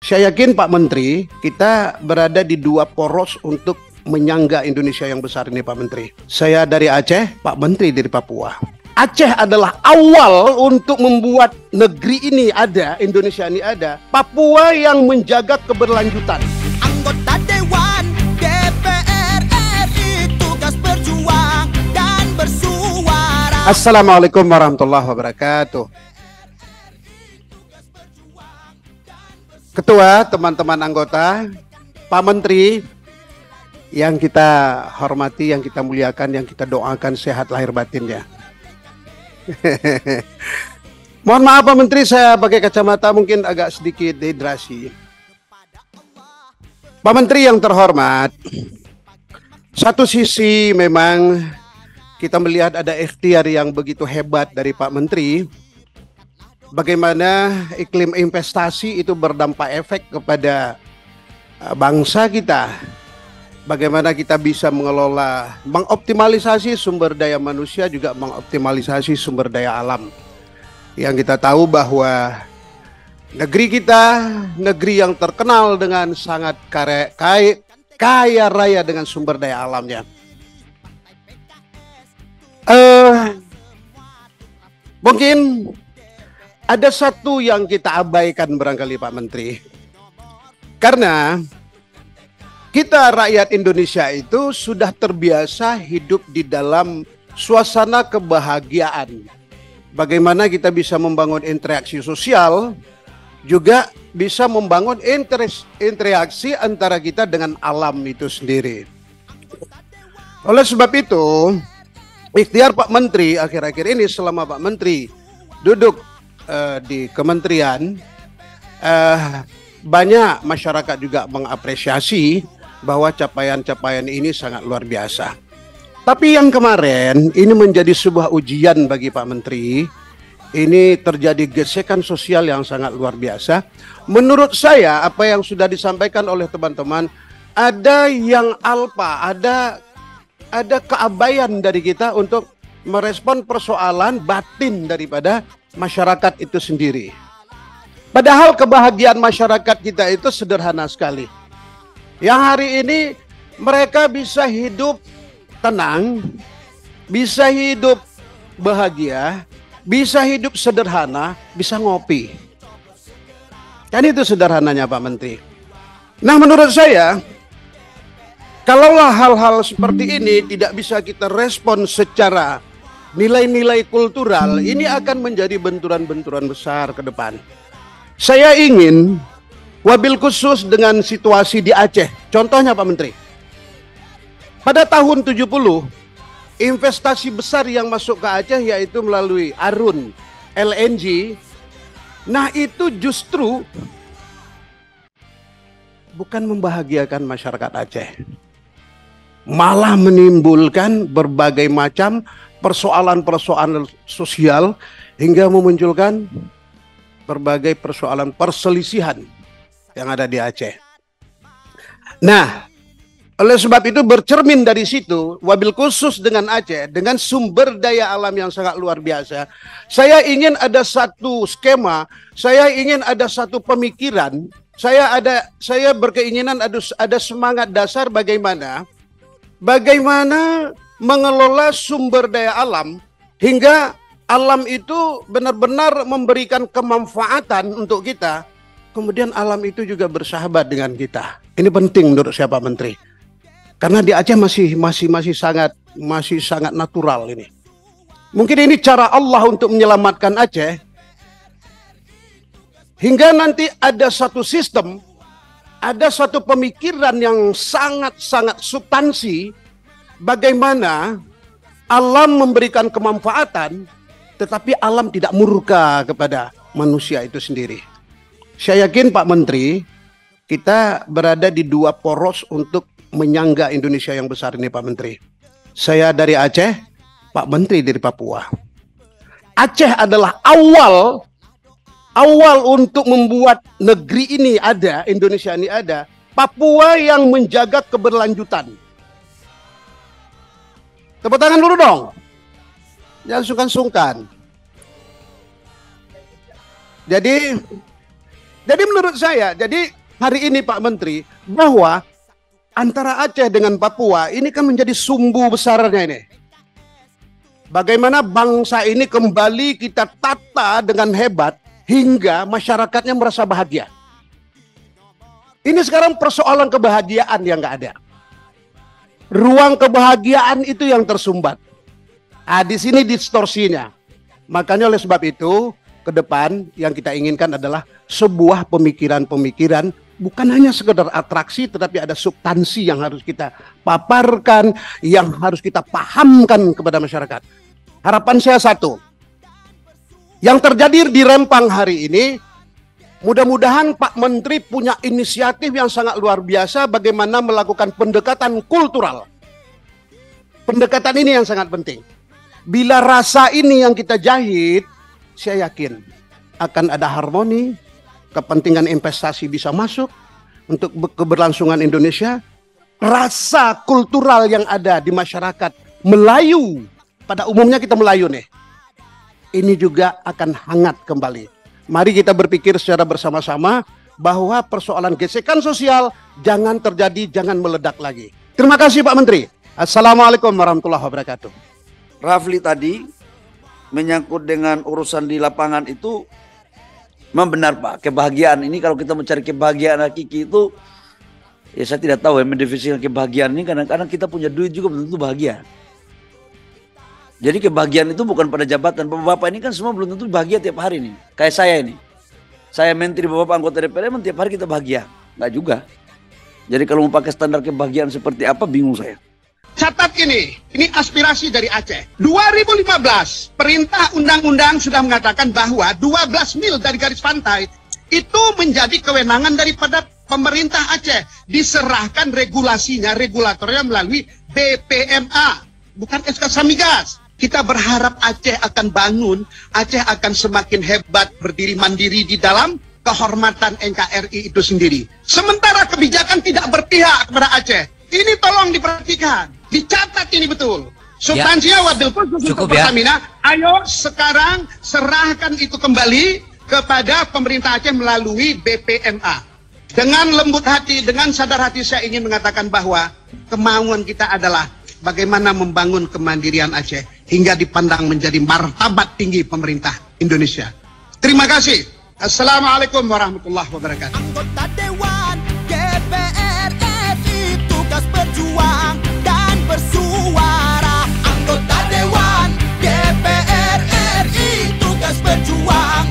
Saya yakin Pak Menteri, kita berada di dua poros untuk menyangga Indonesia yang besar ini Pak Menteri. Saya dari Aceh, Pak Menteri dari Papua. Aceh adalah awal untuk membuat negeri ini ada, Indonesia ini ada. Papua yang menjaga keberlanjutan. Anggota Dewan DPR RI tugas berjuang dan bersuara. Assalamualaikum warahmatullahi wabarakatuh. Ketua, teman-teman anggota, Pak Menteri yang kita hormati, yang kita muliakan, yang kita doakan sehat lahir batinnya. Mohon maaf Pak Menteri, saya pakai kacamata mungkin agak sedikit dehidrasi. Pak Menteri yang terhormat, satu sisi memang kita melihat ada ikhtiar yang begitu hebat dari Pak Menteri. Bagaimana iklim investasi itu berdampak efek kepada bangsa kita. Bagaimana kita bisa mengelola, mengoptimalisasi sumber daya manusia, juga mengoptimalisasi sumber daya alam. Yang kita tahu bahwa negeri kita, negeri yang terkenal dengan sangat kaya raya dengan sumber daya alamnya. Mungkin ada satu yang kita abaikan barangkali Pak Menteri. Karena kita rakyat Indonesia itu sudah terbiasa hidup di dalam suasana kebahagiaan. Bagaimana kita bisa membangun interaksi sosial, juga bisa membangun interaksi antara kita dengan alam itu sendiri. Oleh sebab itu, ikhtiar Pak Menteri akhir-akhir ini selama Pak Menteri duduk di kementerian, banyak masyarakat juga mengapresiasi bahwa capaian-capaian ini sangat luar biasa. Tapi yang kemarin ini menjadi sebuah ujian bagi Pak Menteri. Ini terjadi gesekan sosial yang sangat luar biasa. Menurut saya apa yang sudah disampaikan oleh teman-teman, ada yang alpa, ada keabaian dari kita untuk merespon persoalan batin daripada masyarakat itu sendiri. Padahal kebahagiaan masyarakat kita itu sederhana sekali. Yang hari ini mereka bisa hidup tenang, bisa hidup bahagia, bisa hidup sederhana, bisa ngopi. Kan itu sederhananya Pak Menteri. Nah menurut saya, kalaulah hal-hal seperti ini tidak bisa kita respon secara nilai-nilai kultural, ini akan menjadi benturan-benturan besar ke depan. Saya ingin wabil khusus dengan situasi di Aceh. Contohnya Pak Menteri, pada tahun 70 investasi besar yang masuk ke Aceh yaitu melalui Arun LNG. Nah itu justru bukan membahagiakan masyarakat Aceh, malah menimbulkan berbagai macam persoalan-persoalan sosial hingga memunculkan berbagai persoalan perselisihan yang ada di Aceh. Nah, oleh sebab itu bercermin dari situ, wabil khusus dengan Aceh, dengan sumber daya alam yang sangat luar biasa, saya ingin ada satu skema, saya ingin ada satu pemikiran, saya berkeinginan ada semangat dasar bagaimana mengelola sumber daya alam hingga alam itu benar-benar memberikan kemanfaatan untuk kita, kemudian alam itu juga bersahabat dengan kita. Ini penting menurut saya Pak Menteri, karena di Aceh masih sangat natural ini. Mungkin ini cara Allah untuk menyelamatkan Aceh, hingga nanti ada satu sistem, ada satu pemikiran yang sangat substansi. Bagaimana alam memberikan kemanfaatan, tetapi alam tidak murka kepada manusia itu sendiri. Saya yakin Pak Menteri, kita berada di dua poros untuk menyangga Indonesia yang besar ini Pak Menteri. Saya dari Aceh, Pak Menteri dari Papua. Aceh adalah awal untuk membuat negeri ini ada, Indonesia ini ada. Papua yang menjaga keberlanjutan. Tepuk tangan dulu dong. Jangan sungkan-sungkan. Jadi Jadi menurut saya, jadi hari ini Pak Menteri, bahwa antara Aceh dengan Papua ini kan menjadi sumbu besarnya ini. Bagaimana bangsa ini kembali kita tata dengan hebat hingga masyarakatnya merasa bahagia. Ini sekarang persoalan kebahagiaan yang nggak ada. Ruang kebahagiaan itu yang tersumbat. Di sini distorsinya. Makanya oleh sebab itu, ke depan yang kita inginkan adalah sebuah pemikiran-pemikiran bukan hanya sekedar atraksi, tetapi ada substansi yang harus kita paparkan, yang harus kita pahamkan kepada masyarakat. Harapan saya satu, yang terjadi di Rempang hari ini, mudah-mudahan Pak Menteri punya inisiatif yang sangat luar biasa bagaimana melakukan pendekatan kultural. Pendekatan ini yang sangat penting. Bila rasa ini yang kita jahit, saya yakin akan ada harmoni, kepentingan investasi bisa masuk untuk keberlangsungan Indonesia. Rasa kultural yang ada di masyarakat Melayu, pada umumnya kita Melayu nih, ini juga akan hangat kembali. Mari kita berpikir secara bersama-sama bahwa persoalan gesekan sosial jangan terjadi, jangan meledak lagi. Terima kasih Pak Menteri. Assalamualaikum warahmatullahi wabarakatuh. Rafli tadi menyangkut dengan urusan di lapangan itu memang benar Pak. Kebahagiaan ini kalau kita mencari kebahagiaan hakiki itu, ya saya tidak tahu ya mendefinisikan kebahagiaan ini. Kadang-kadang kita punya duit juga belum tentu bahagia. Jadi kebahagiaan itu bukan pada jabatan. Bapak-bapak ini kan semua belum tentu bahagia tiap hari nih. Kayak saya ini. Saya menteri, bapak anggota DPR, emang tiap hari kita bahagia. Enggak juga. Jadi kalau mau pakai standar kebahagiaan seperti apa, bingung saya. Catat ini aspirasi dari Aceh. 2015, perintah undang-undang sudah mengatakan bahwa 12 mil dari garis pantai itu menjadi kewenangan daripada pemerintah Aceh. Diserahkan regulasinya, regulatornya melalui BPMA, bukan SK Samigas. Kita berharap Aceh akan bangun, Aceh akan semakin hebat, berdiri mandiri di dalam kehormatan NKRI itu sendiri. Sementara kebijakan tidak berpihak kepada Aceh. Ini tolong diperhatikan, dicatat ini betul. Substansinya wabil khusus untuk Pertamina, ayo sekarang serahkan itu kembali kepada pemerintah Aceh melalui BPMA. Dengan lembut hati, dengan sadar hati saya ingin mengatakan bahwa kemauan kita adalah bagaimana membangun kemandirian Aceh hingga dipandang menjadi martabat tinggi pemerintah Indonesia. Terima kasih. Assalamualaikum warahmatullahi wabarakatuh. Anggota Dewan DPR RI tugas berjuang dan bersuara. Anggota Dewan DPR RI tugas berjuang